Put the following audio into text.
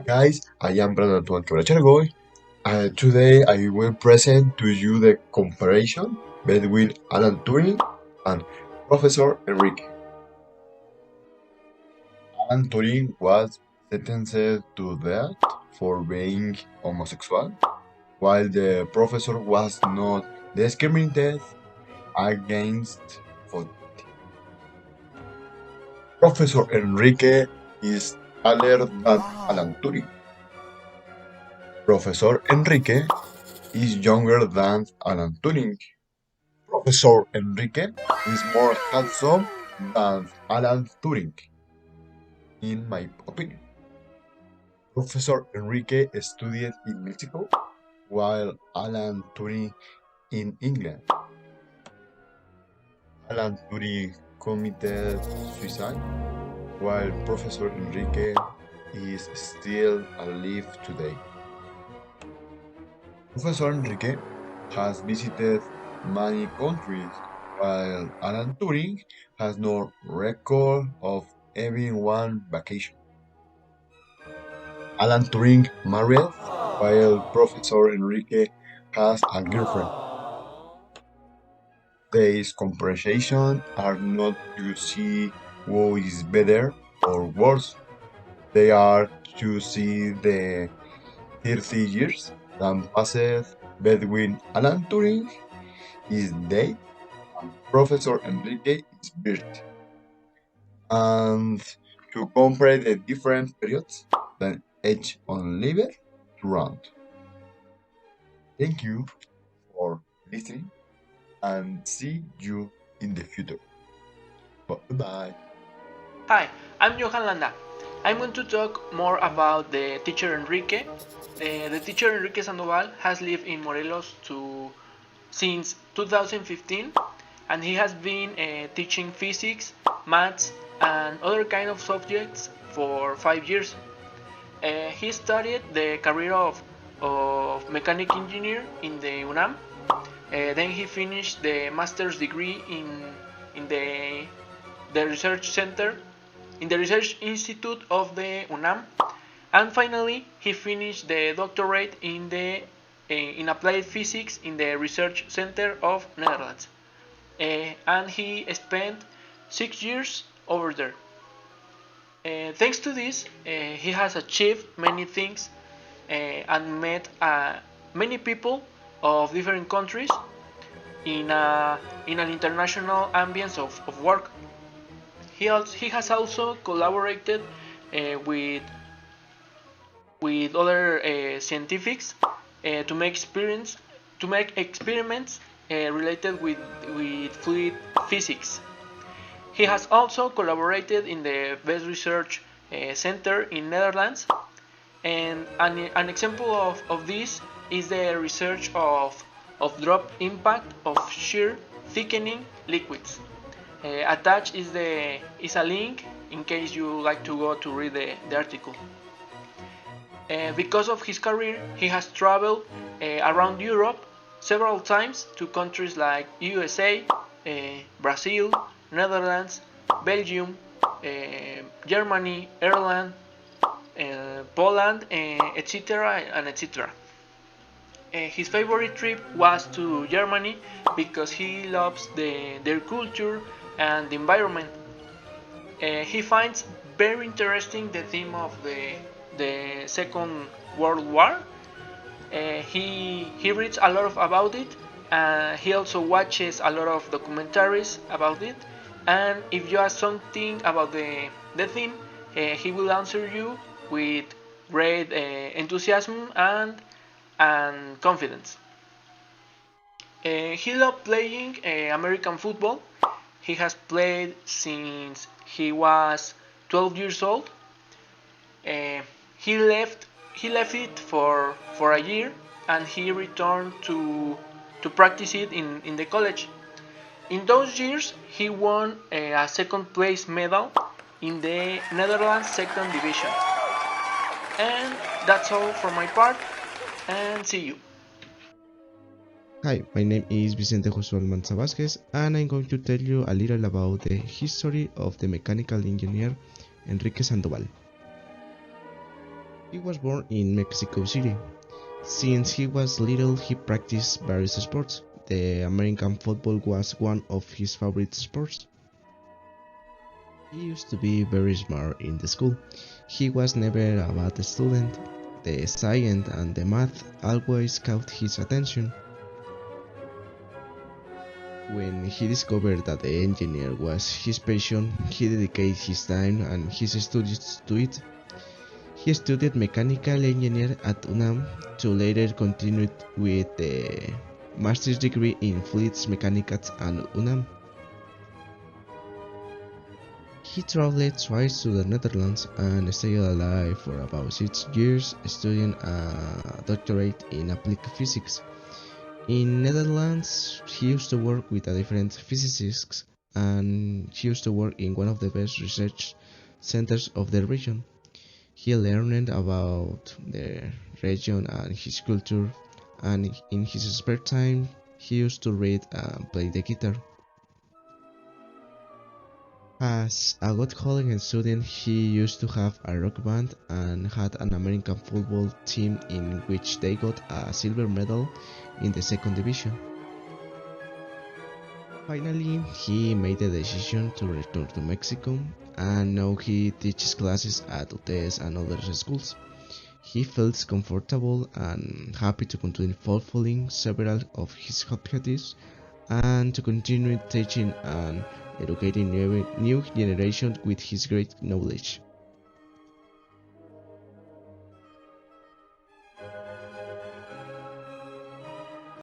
Guys, I am Antoine Chargoy, and today I will present to you the comparison between Alan Turing and Professor Enrique. Alan Turing was sentenced to death for being homosexual, while the professor was not discriminated against for Professor Enrique is taller than Alan Turing. Professor Enrique is younger than Alan Turing. Professor Enrique is more handsome than Alan Turing, in my opinion. Professor Enrique studied in Mexico, while Alan Turing in England. Alan Turing committed suicide, while Professor Enrique is still alive today. Professor Enrique has visited many countries, while Alan Turing has no record of even one vacation. Alan Turing married, while Professor Enrique has a girlfriend. These comparisons are not to see who is better or worse. They are to see the 30 years that passed between Alan Turing is dead and Professor Enrique is birth, and to compare the different periods that each on live around. Thank you for listening and see you in the future. Bye bye. Hi, I'm Johan Landa. I'm going to talk more about the teacher Enrique. The teacher Enrique Sandoval has lived in Morelos since 2015, and he has been teaching physics, maths, and other kind of subjects for 5 years. He studied the career of mechanic engineer in the UNAM. Then he finished the master's degree in the research center in the research institute of the UNAM, and finally he finished the doctorate in applied physics in the research center of Netherlands, and he spent 6 years over there. Thanks to this, he has achieved many things and met many people of different countries in an international ambience of work. He has also collaborated with other scientifics to make experiments related with fluid physics. He has also collaborated in the Best Research Center in Netherlands, and an example of this is the research of drop impact of shear thickening liquids. Attached is a link in case you like to go to read the article. Because of his career, he has traveled around Europe several times to countries like USA, Brazil, Netherlands, Belgium, Germany, Ireland, Poland, etc. and etc. His favorite trip was to Germany because he loves their culture and the environment. He finds very interesting the theme of the Second World War. He reads a lot about it. He also watches a lot of documentaries about it. And if you ask something about the theme, he will answer you with great enthusiasm and confidence. He loved playing American football. He has played since he was 12 years old. He left it for a year, and he returned to practice it in the college. In those years, he won a second place medal in the Netherlands second division. And that's all for my part, and see you. Hi, my name is Vicente Almanza Vázquez, and I'm going to tell you a little about the history of the mechanical engineer Enrique Sandoval. He was born in Mexico City. Since he was little, he practiced various sports. The American football was one of his favorite sports. He used to be very smart in the school. He was never a bad student. The science and the math always caught his attention. When he discovered that the engineer was his passion, he dedicated his time and his studies to it. He studied mechanical engineering at UNAM to later continue with the master's degree in fluids mechanics at UNAM. He traveled twice to the Netherlands and stayed alive for about 6 years studying a doctorate in applied physics. In Netherlands, he used to work with a different physicists and he used to work in one of the best research centers of the region. He learned about the region and his culture, and in his spare time, he used to read and play the guitar. As a good college student, he used to have a rock band and had an American football team in which they got a silver medal in the second division. Finally, he made the decision to return to Mexico, and now he teaches classes at UTES and other schools. He feels comfortable and happy to continue fulfilling several of his objectives and to continue teaching and educating new generation with his great knowledge.